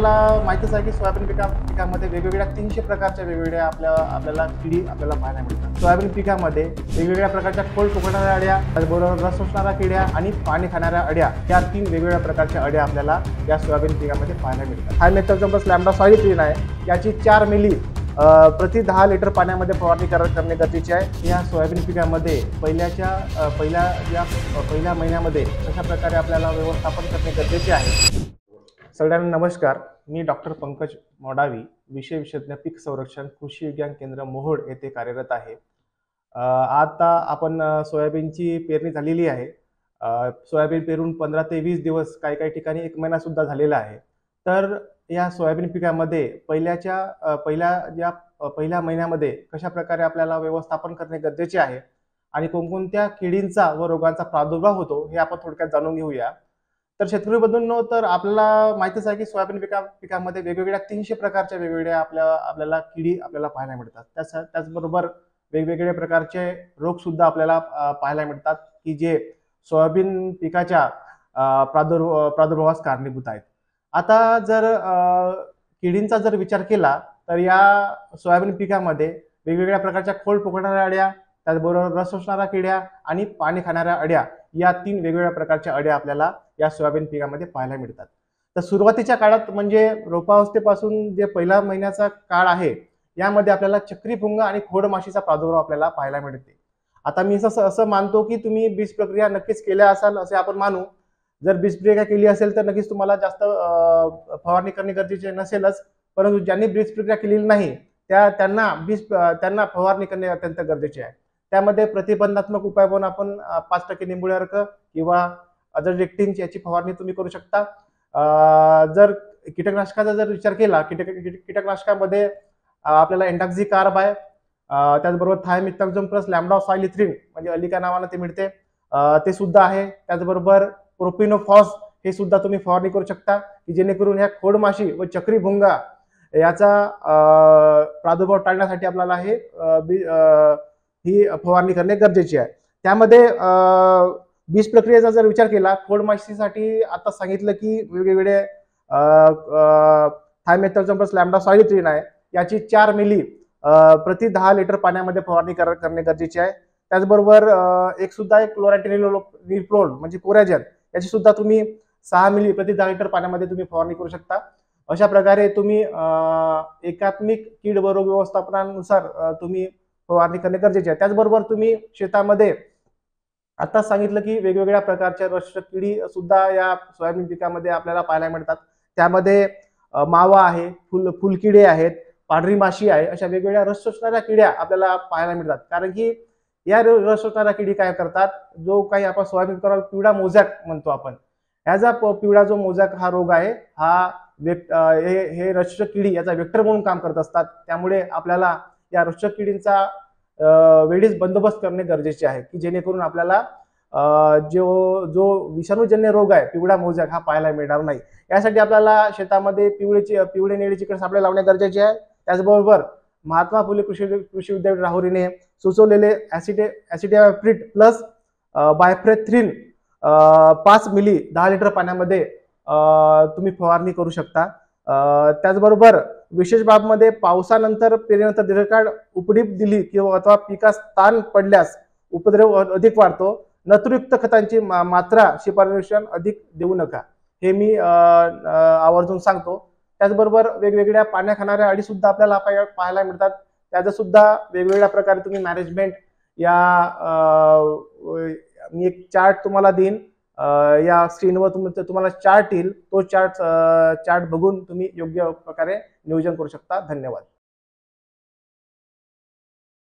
आपल्याला माहितीच आहे की सोयाबीन पिकामध्ये वेगवेगळ्या 300 प्रकारच्या वेगवेगळ्या आपल्याला किडी पाहायला मिळतात। सोयाबीन पिकामध्ये वेगवेगळ्या प्रकारच्या खोड पकडणाऱ्या अळ्या, त्याचबरोबर रस शोषणाऱ्या किड्या आणि पाणी खाणाऱ्या अळ्या, या 3 वेगवेगळ्या प्रकारच्या अळ्या आपल्याला या सोयाबीन पिकामध्ये पाहायला मिळतात। हा मेथोजोमस लॅम्बडा सॉइलिट्रिन आहे, याची 4 मिली प्रति 10 लिटर पाण्यामध्ये फवारणी करणे गरजेचे आहे। या सोयाबीन पिकामध्ये पहिल्या महिन्यामध्ये कशा प्रकारे आपल्याला व्यवस्थापन करणे गरजेचे आहे। सगळ्यांना नमस्कार, मी डॉक्टर पंकज मोडावी, विषय विशेषज्ञ पीक संरक्षण कृषी विज्ञान केंद्र मोहोळ येथे कार्यरत आहे। आता आपण सोयाबीनची पेरणी झालेली आहे। सोयाबीन पेरून 15 ते 20 दिवस, काही ठिकाणी 1 महिना सुद्धा झालेला आहे। तर या सोयाबीन पिकामध्ये पहिल्या महिन्यामध्ये कशा प्रकारे आपल्याला व्यवस्थापन करणे गरजेचे आहे आणि कोणकोणत्या किडींचा व रोगांचा प्रादुर्भाव होतो हे आपण थोडक्यात जाणून घेऊया। तर शेतकरी बंधूंनो, तर आपल्याला माहितीच आहे की सोयाबीन पिकामध्ये वेगवेगळ्या 300 प्रकारच्या वेगवेगळ्या आपल्याला किडी पाहायला मिळतात। त्याचबरोबर वेगवेगळ्या प्रकारचे रोग सुद्धा आपल्याला पाहायला मिळतात की जे सोयाबीन पिकाच्या प्रादुर्भावास कारणीभूत आहेत। आता जर किडींचा जर विचार केला तर या सोयाबीन पिकामध्ये वेगवेगळ्या प्रकारच्या खोड पकडणाऱ्या अळ्या, त्याचबरोबर रस शोषणाऱ्या किड्या आणि पाणी खाणाऱ्या अळ्या, या 3 वेगवेगळ्या प्रकारच्या अळ्या आपल्याला या सोयाबीन पिकामध्ये पाहायला मिळतात। तर सुरुवातीच्या काळात म्हणजे रोपावस्थेपासून जे पहिला महिन्याचा काळ आहे, यामध्ये आपल्याला चक्री फुंगा आणि खोड माशीचा प्रादुर्भाव आपल्याला पाहायला मिळते। आता मी असं मानतो की तुम्ही बीज प्रक्रिया नक्कीच केल्या असाल असे आपण मानू। जर बीज प्रक्रिया केली असेल तर नक्कीच तुम्हाला जास्त फवारणी करणे गरजेचे नसेलच, परंतु ज्यांनी बीज प्रक्रिया केलेली नाही त्यांना फवारणी करणे अत्यंत गरजेचे आहे। त्यामध्ये प्रतिबंधात्मक उपाय म्हणून आपण 5% निंबोळी अर्क किंवा अझरडेक्टिन याची फवारणी तुम्ही करू शकता। जर कीटकनाशकाचा जर विचार केला, कीटकनाशकामध्ये आपल्याला एंडाक्झिकार्ब आहे, त्याचबरोबर थायमिथोक्झम प्लस लॅम्बडा सॉइलिट्रिन म्हणजे अलिका नावाने ते मिळते, ते सुद्धा आहे। त्याचबरोबर प्रोपिनोफॉस हे सुद्धा तुम्ही फवारणी करू शकता की जेणेकरून ह्या खोडमाशी व चक्री भुंगा याचा प्रादुर्भाव टाळण्यासाठी आपल्याला ही फवारणी करणे गरजेचे आहे। त्यामध्ये बीज प्रक्रियेचा जर विचार केला, खोडमाशीसाठी आता सांगितलं की वेगवेगळे थायमिथोक्झम प्लस लॅम्बडा सॉइलिट्रिन आहे, याची 4 मिली प्रति 10 लिटर पाण्यामध्ये फवारणी करणे गरजेचे आहे। त्याचबरोबर एक क्लोरांट्रिनिलोप्रोल म्हणजे कोरॅजन, याची सुद्धा तुम्ही 6 मिली प्रति 10 लिटर पाण्यामध्ये तुम्ही फवारणी करू शकता। अशा प्रकारे तुम्ही एकात्मिक कीड व रोग व्यवस्थापनानुसार तुम्ही फवारणी करणे गरजेचे आहे। त्याचबरोबर तुम्ही शेतामध्ये आता सांगितलं की वेगवेगळ्या प्रकारच्या रसशोषक किडी सुद्धा या सोयाबीन पिकामध्ये आपल्याला पाहायला मिळतात। त्यामध्ये मावा आहे, फुलकिडे आहेत, पांढरी माशी आहे, अशा वेगवेगळ्या रस शोषणाऱ्या किड्या आपल्याला पाहायला मिळतात। कारण की या रस शोषणाऱ्या किडी काय करतात, जो काही आपण सोयाबीन पिकावर पिवळा मोजॅक म्हणतो आपण, ह्याचा पिवळा जो मोजॅक हा रोग आहे, हे रसशोषक किडी याचा वेक्टर म्हणून काम करत असतात। त्यामुळे आपल्याला या रसशोषक किडींचा वेळीच बंदोबस्त करणे गरजेचे आहे की जेणेकरून आपल्याला जो विषाणूजन्य रोग आहे पिवळा मोजॅक हा पाहायला मिळणार नाही। यासाठी आपल्याला शेतामध्ये पिवळे निळे चिकट सापळे लावणे गरजेचे आहे। त्याचबरोबर महात्मा फुले कृषी विद्यापीठ राहुरीने सुचवलेले ऍसिडियाफ्रिट प्लस बायफ्रेथ्रिन 5 मिली 10 लिटर पाण्यामध्ये तुम्ही फवारणी करू शकता। त्याचबरोबर विशेष बाबमध्ये पावसानंतर पेरणीनंतर दीर्घकाळ उपडीप दिली किंवा अथवा पिकास ताण पडल्यास उपद्रव अधिक वाढतो। नत्रयुक्त खतांची मात्रा शिफारशीनुसार अधिक देऊ नका, हे मी आवर्जून सांगतो। त्याचबरोबर वेगवेगळ्या पाण्या खाणाऱ्या अळी सुद्धा आपल्याला पाहायला मिळतात। त्याचं सुद्धा वेगवेगळ्या प्रकारे तुम्ही मॅनेजमेंट मी एक चार्ट तुम्हाला देईन, या स्क्रीनवर तुम्हाला चार्ट येईल, तो चार्ट बघून तुम्ही योग्य प्रकारे नियोजन करू शकता। धन्यवाद।